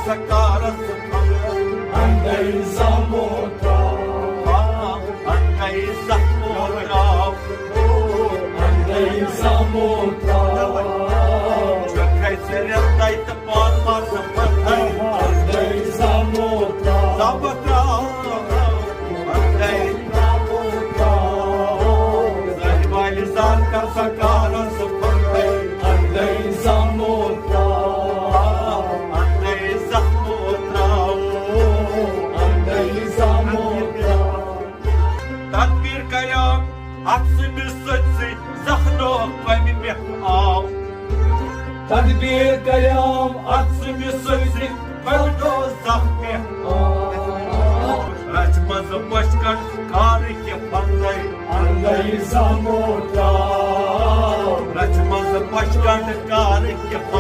сакара Андрей замотав, Андрей замотав, Андрей замотав, чекай середайте пармаса, Андрей замотав, замотав, Андрей заливали зарка сакара Андрей замотав, Андрей замотав, Андрей замотав. Тадбиркаям аксими соци захнопами мехав. Тадбиркаям Аксими соци певно захмехав. Рачмазы башкан карыке пандай. Андрей замотав, Рачмазы башкан карыке пандай.